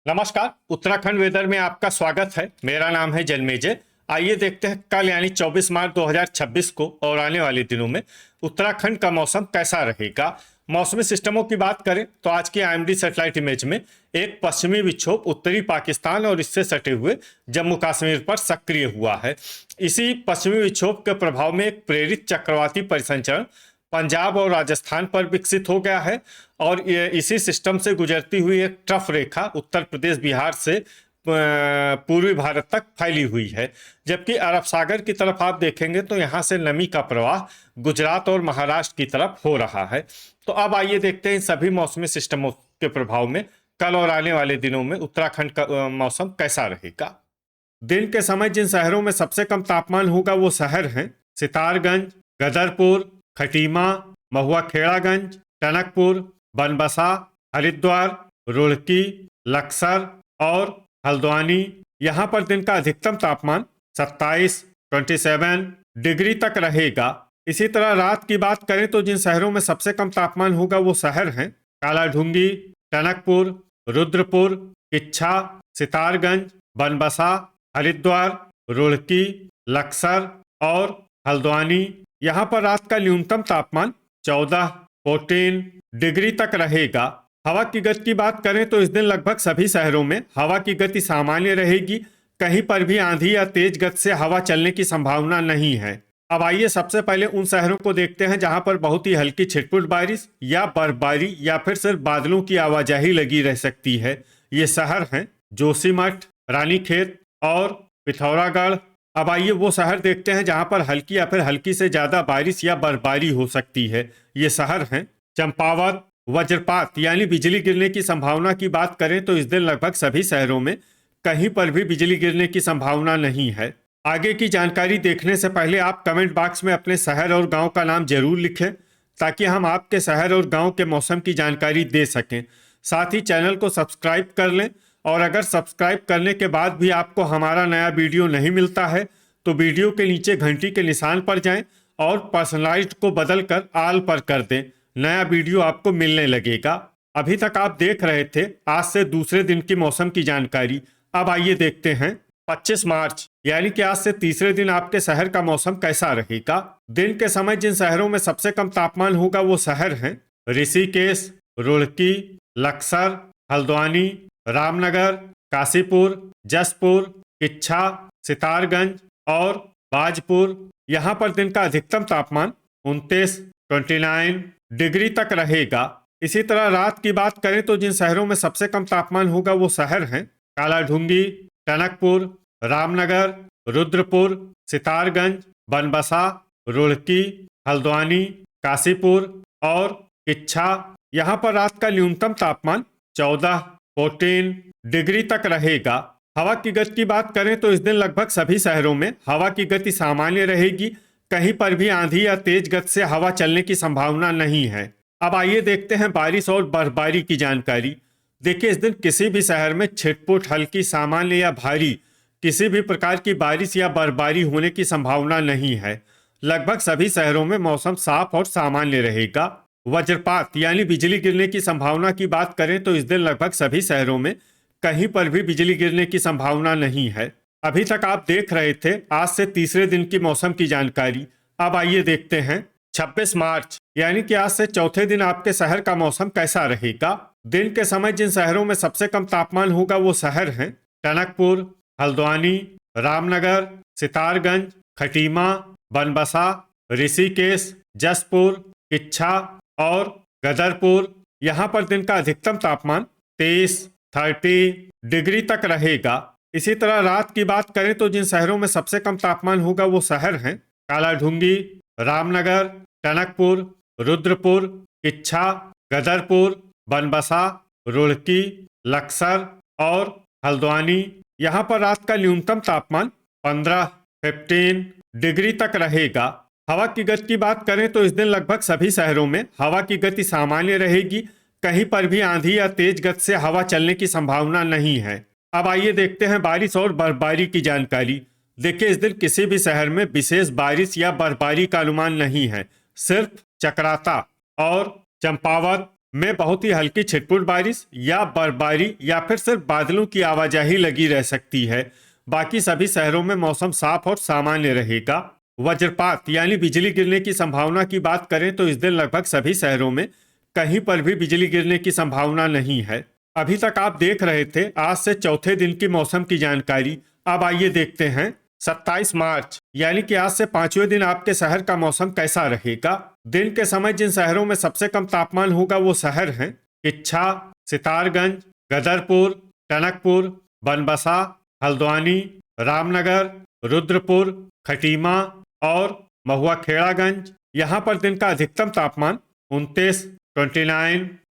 नमस्कार। उत्तराखंड वेदर में आपका स्वागत है। मेरा नाम है जन्मेजय। आइए देखते हैं कल यानी 24 मार्च 2026 को और आने वाले दिनों में उत्तराखंड का मौसम कैसा रहेगा। मौसमी सिस्टमों की बात करें तो आज की आईएमडी सैटेलाइट इमेज में एक पश्चिमी विक्षोभ उत्तरी पाकिस्तान और इससे सटे हुए जम्मू कश्मीर पर सक्रिय हुआ है। इसी पश्चिमी विक्षोभ के प्रभाव में एक प्रेरित चक्रवाती परिसंचरण पंजाब और राजस्थान पर विकसित हो गया है और इसी सिस्टम से गुजरती हुई एक ट्रफ रेखा उत्तर प्रदेश बिहार से पूर्वी भारत तक फैली हुई है। जबकि अरब सागर की तरफ आप देखेंगे तो यहाँ से नमी का प्रवाह गुजरात और महाराष्ट्र की तरफ हो रहा है। तो अब आइए देखते हैं इन सभी मौसमी सिस्टमों के प्रभाव में कल और आने वाले दिनों में उत्तराखंड का मौसम कैसा रहेगा। दिन के समय जिन शहरों में सबसे कम तापमान होगा वो शहर हैं सितारगंज, गदरपुर, खटीमा, महुआ खेड़ागंज, टनकपुर, बनबसा, हरिद्वार, रुड़की, लक्सर और हल्द्वानी। यहाँ पर दिन का अधिकतम तापमान 27 डिग्री तक रहेगा। इसी तरह रात की बात करें तो जिन शहरों में सबसे कम तापमान होगा वो शहर हैं कालाढूंगी, टनकपुर, रुद्रपुर, किच्छा, सितारगंज, बनबसा, हरिद्वार, रुड़की, लक्सर और हल्द्वानी। यहाँ पर रात का न्यूनतम तापमान 14 डिग्री तक रहेगा। हवा की गति की बात करें तो इस दिन लगभग सभी शहरों में हवा की गति सामान्य रहेगी। कहीं पर भी आंधी या तेज गति से हवा चलने की संभावना नहीं है। अब आइए सबसे पहले उन शहरों को देखते हैं जहां पर बहुत ही हल्की छिटपुट बारिश या बर्फबारी या फिर सिर्फ बादलों की आवाजाही लगी रह सकती है। ये शहर हैं जोशीमठ, रानीखेत और पिथौरागढ़। अब आइए वो शहर देखते हैं जहां पर हल्की या फिर हल्की से ज्यादा बारिश या बर्फबारी हो सकती है। ये शहर हैं चंपावत। वज्रपात यानी बिजली गिरने की संभावना की बात करें तो इस दिन लगभग सभी शहरों में कहीं पर भी बिजली गिरने की संभावना नहीं है। आगे की जानकारी देखने से पहले आप कमेंट बॉक्स में अपने शहर और गांव का नाम जरूर लिखें ताकि हम आपके शहर और गांव के मौसम की जानकारी दे सकें। साथ ही चैनल को सब्सक्राइब कर लें और अगर सब्सक्राइब करने के बाद भी आपको हमारा नया वीडियो नहीं मिलता है तो वीडियो के नीचे घंटी के निशान पर जाएं और पर्सनलाइज्ड को बदलकर ऑल पर कर दें। नया वीडियो आपको मिलने लगेगा। अभी तक आप देख रहे थे आज से दूसरे दिन की मौसम की जानकारी। अब आइए देखते हैं 25 मार्च यानी कि आज से तीसरे दिन आपके शहर का मौसम कैसा रहेगा। दिन के समय जिन शहरों में सबसे कम तापमान होगा वो शहर हैं ऋषिकेश, रुड़की, लक्सर, हल्द्वानी, रामनगर, काशीपुर, जसपुर, किच्छा, सितारगंज और बाजपुर। यहाँ पर दिन का अधिकतम तापमान 29 डिग्री तक रहेगा। इसी तरह रात की बात करें तो जिन शहरों में सबसे कम तापमान होगा वो शहर हैं कालाढूंगी, टनकपुर, रामनगर, रुद्रपुर, सितारगंज, बनबसा, रुड़की, हल्द्वानी, काशीपुर और किच्छा। यहाँ पर रात का न्यूनतम तापमान 14 डिग्री तक रहेगा। हवा की गति की बात करें तो इस दिन लगभग सभी शहरों में हवा की गति सामान्य रहेगी। कहीं पर भी आंधी या तेज गति से हवा चलने की संभावना नहीं है। अब आइए देखते हैं बारिश और बर्फबारी की जानकारी। देखिए इस दिन किसी भी शहर में छिटपुट, हल्की, सामान्य या भारी किसी भी प्रकार की बारिश या बर्फबारी होने की संभावना नहीं है। लगभग सभी शहरों में मौसम साफ और सामान्य रहेगा। वज्रपात यानी बिजली गिरने की संभावना की बात करें तो इस दिन लगभग सभी शहरों में कहीं पर भी बिजली गिरने की संभावना नहीं है। अभी तक आप देख रहे थे आज से तीसरे दिन की मौसम की जानकारी। अब आइए देखते हैं 26 मार्च यानी कि आज से चौथे दिन आपके शहर का मौसम कैसा रहेगा। दिन के समय जिन शहरों में सबसे कम तापमान होगा वो शहर हैं टनकपुर, हल्द्वानी, रामनगर, सितारगंज, खटीमा, बनबसा, ऋषिकेश, जसपुर, किच्छा और गदरपुर। यहाँ पर दिन का अधिकतम तापमान 30 डिग्री तक रहेगा। इसी तरह रात की बात करें तो जिन शहरों में सबसे कम तापमान होगा वो शहर हैं कालाढूंगी, रामनगर, टनकपुर, रुद्रपुर, किच्छा, गदरपुर, बनबसा, रुड़की, लक्सर और हल्द्वानी। यहाँ पर रात का न्यूनतम तापमान 15 डिग्री तक रहेगा। हवा की गति की बात करें तो इस दिन लगभग सभी शहरों में हवा की गति सामान्य रहेगी। कहीं पर भी आंधी या तेज गति से हवा चलने की संभावना नहीं है। अब आइए देखते हैं बारिश और बर्फबारी की जानकारी। देखिए इस दिन किसी भी शहर में विशेष बारिश या बर्फबारी का अनुमान नहीं है। सिर्फ चकराता और चंपावत, में बहुत ही हल्की छिटपुट बारिश या बर्फबारी या फिर सिर्फ बादलों की आवाजाही लगी रह सकती है। बाकी सभी शहरों में मौसम साफ और सामान्य रहेगा। वज्रपात यानी बिजली गिरने की संभावना की बात करें तो इस दिन लगभग सभी शहरों में कहीं पर भी बिजली गिरने की संभावना नहीं है। अभी तक आप देख रहे थे आज से चौथे दिन की मौसम की जानकारी। अब आइए देखते हैं 27 मार्च यानी कि आज से पांचवें दिन आपके शहर का मौसम कैसा रहेगा। दिन के समय जिन शहरों में सबसे कम तापमान होगा वो शहर हैं इच्छा, सितारगंज, गदरपुर, टनकपुर, बनबसा, हल्द्वानी, रामनगर, रुद्रपुर, खटीमा और महुआ खेड़ागंज। यहाँ पर दिन का अधिकतम तापमान 29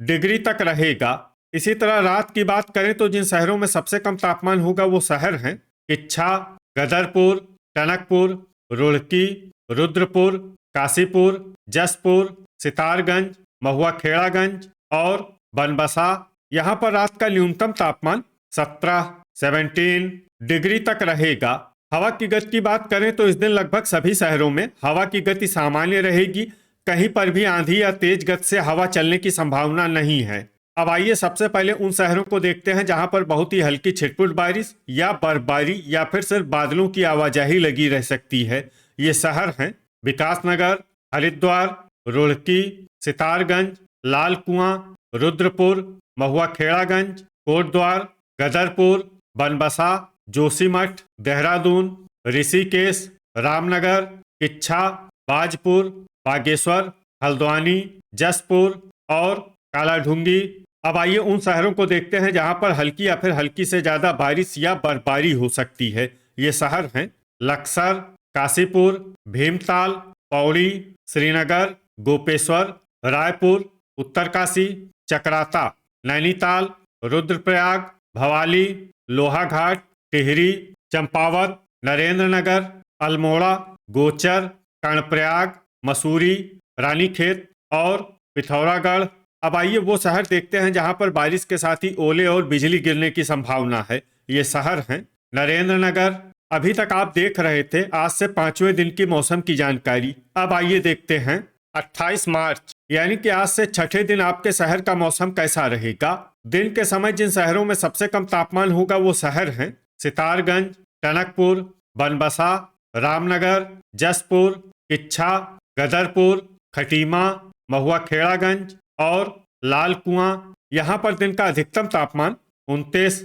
डिग्री तक रहेगा। इसी तरह रात की बात करें तो जिन शहरों में सबसे कम तापमान होगा वो शहर हैं इच्छा, गदरपुर, टनकपुर, रुड़की, रुद्रपुर, काशीपुर, जसपुर, सितारगंज, महुआ खेड़ागंज और बनबसा। यहाँ पर रात का न्यूनतम तापमान 17 डिग्री तक रहेगा। हवा की गति की बात करें तो इस दिन लगभग सभी शहरों में हवा की गति सामान्य रहेगी। कहीं पर भी आंधी या तेज गति से हवा चलने की संभावना नहीं है। अब आइए सबसे पहले उन शहरों को देखते हैं जहां पर बहुत ही हल्की छिटपुट बारिश या बर्फबारी या फिर सिर्फ बादलों की आवाजाही लगी रह सकती है। ये शहर हैं विकासनगर, हरिद्वार, रुड़की, सितारगंज, लाल कुआं, रुद्रपुर, महुआ खेड़ागंज, कोटद्वार, गदरपुर, बनबसा, जोशीमठ, देहरादून, ऋषिकेश, रामनगर, किच्छा, बाजपुर, बागेश्वर, हल्द्वानी, जसपुर और कालाढूंगी। अब आइए उन शहरों को देखते हैं जहां पर हल्की या फिर हल्की से ज्यादा बारिश या बर्फबारी हो सकती है। ये शहर हैं लक्सर, काशीपुर, भीमताल, पौड़ी, श्रीनगर, गोपेश्वर, रायपुर, उत्तरकाशी, चक्राता, नैनीताल, रुद्रप्रयाग, भवाली, लोहाघाट, टिहरी, चंपावत, नरेंद्रनगर, अल्मोड़ा, गोचर, कर्णप्रयाग, मसूरी, रानीखेत और पिथौरागढ़। अब आइए वो शहर देखते हैं जहां पर बारिश के साथ ही ओले और बिजली गिरने की संभावना है। ये शहर हैं नरेंद्रनगर। अभी तक आप देख रहे थे आज से पांचवें दिन की मौसम की जानकारी। अब आइए देखते हैं 28 मार्च यानी कि आज से छठे दिन आपके शहर का मौसम कैसा रहेगा। दिन के समय जिन शहरों में सबसे कम तापमान होगा वो शहर हैं सितारगंज, टनकपुर, बनबसा, रामनगर, जसपुर, किच्छा, गदरपुर, खटीमा, महुआ खेड़ागंज और लाल कुआं। यहाँ पर दिन का अधिकतम तापमान 29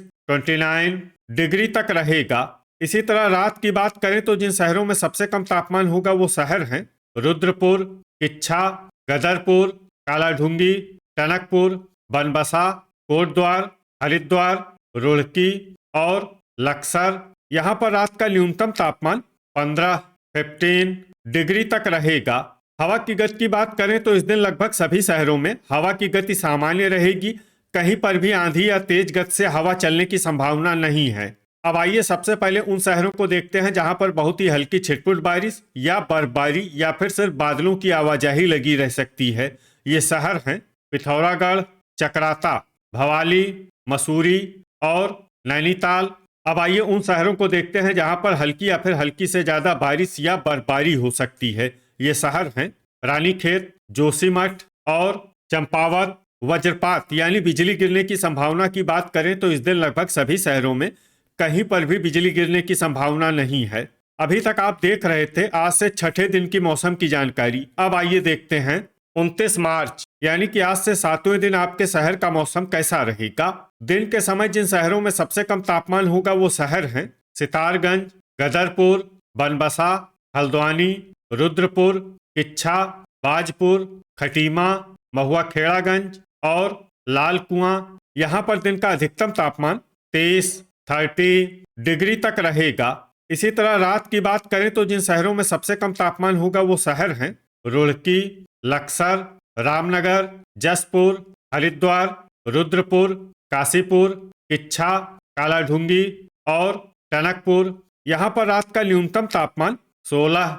डिग्री तक रहेगा। इसी तरह रात की बात करें तो जिन शहरों में सबसे कम तापमान होगा वो शहर हैं रुद्रपुर, किच्छा, गदरपुर, कालाढूंगी, टनकपुर, बनबसा, कोटद्वार, हरिद्वार, रुड़की और लक्सर। यहाँ पर रात का न्यूनतम तापमान 15 डिग्री तक रहेगा। हवा की गति की बात करें तो इस दिन लगभग सभी शहरों में हवा की गति सामान्य रहेगी। कहीं पर भी आंधी या तेज गति से हवा चलने की संभावना नहीं है। अब आइए सबसे पहले उन शहरों को देखते हैं जहां पर बहुत ही हल्की छिटपुट बारिश या बर्फबारी या फिर सिर्फ बादलों की आवाजाही लगी रह सकती है। ये शहर हैं पिथौरागढ़, चक्राता, भवाली, मसूरी और नैनीताल। अब आइए उन शहरों को देखते हैं जहां पर हल्की या फिर हल्की से ज्यादा बारिश या बर्फबारी हो सकती है। ये शहर हैं रानीखेत, जोशीमठ और चंपावत। वज्रपात यानी बिजली गिरने की संभावना की बात करें तो इस दिन लगभग सभी शहरों में कहीं पर भी बिजली गिरने की संभावना नहीं है। अभी तक आप देख रहे थे आज से छठे दिन की मौसम की जानकारी। अब आइए देखते हैं 29 मार्च यानी कि आज से सातवें दिन आपके शहर का मौसम कैसा रहेगा। दिन के समय जिन शहरों में सबसे कम तापमान होगा वो शहर हैं सितारगंज, गदरपुर, बनबसा, हल्द्वानी, रुद्रपुर, किच्छा, बाजपुर, खटीमा, महुआ खेड़ागंज और लाल कुआं। यहाँ पर दिन का अधिकतम तापमान 30 डिग्री तक रहेगा। इसी तरह रात की बात करें तो जिन शहरों में सबसे कम तापमान होगा वो शहर हैं रुड़की, लक्सर, रामनगर, जसपुर, हरिद्वार, रुद्रपुर, काशीपुर, किच्छा, कालाढूंगी और टनकपुर। यहाँ पर रात का न्यूनतम तापमान 16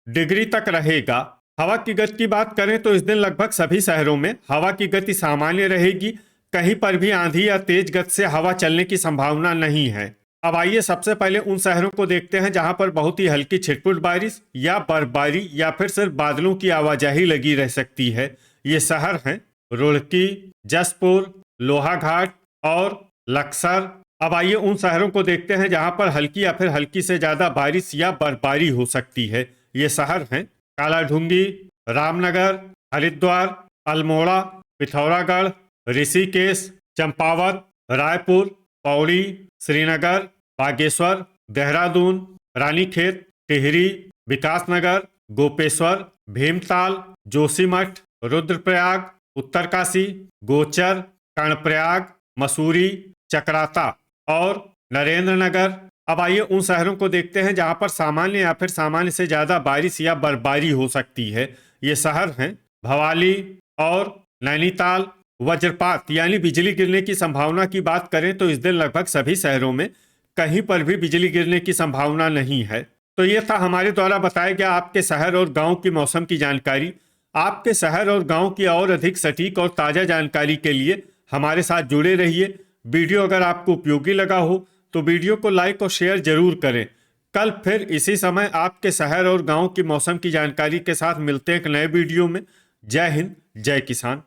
डिग्री तक रहेगा। हवा की गति की बात करें तो इस दिन लगभग सभी शहरों में हवा की गति सामान्य रहेगी। कहीं पर भी आंधी या तेज गति से हवा चलने की संभावना नहीं है। अब आइए सबसे पहले उन शहरों को देखते हैं जहां पर बहुत ही हल्की छिटपुट बारिश या बर्फबारी या फिर सिर्फ बादलों की आवाजाही लगी रह सकती है। ये शहर हैं रुड़की, जसपुर, लोहाघाट और लक्सर। अब आइए उन शहरों को देखते हैं जहां पर हल्की या फिर हल्की से ज्यादा बारिश या बर्फबारी हो सकती है। ये शहर हैं कालाढूंगी, रामनगर, हरिद्वार, अल्मोड़ा, पिथौरागढ़, ऋषिकेश, चंपावत, रायपुर, पौड़ी, श्रीनगर, बागेश्वर, देहरादून, रानीखेत, टिहरी, विकासनगर, गोपेश्वर, भीमताल, जोशीमठ, रुद्रप्रयाग, उत्तरकाशी, गोचर, कर्णप्रयाग, मसूरी, चक्राता और नरेंद्रनगर। अब आइए उन शहरों को देखते हैं जहां पर सामान्य या फिर सामान्य से ज्यादा बारिश या बर्फबारी हो सकती है। ये शहर हैं भवाली और नैनीताल। वज्रपात यानी बिजली गिरने की संभावना की बात करें तो इस दिन लगभग सभी शहरों में कहीं पर भी बिजली गिरने की संभावना नहीं है। तो ये था हमारे द्वारा बताया गया आपके शहर और गांव की मौसम की जानकारी। आपके शहर और गांव की और अधिक सटीक और ताज़ा जानकारी के लिए हमारे साथ जुड़े रहिए। वीडियो अगर आपको उपयोगी लगा हो तो वीडियो को लाइक और शेयर जरूर करें। कल फिर इसी समय आपके शहर और गांव की मौसम की जानकारी के साथ मिलते हैं एक नए वीडियो में। जय हिंद, जय किसान।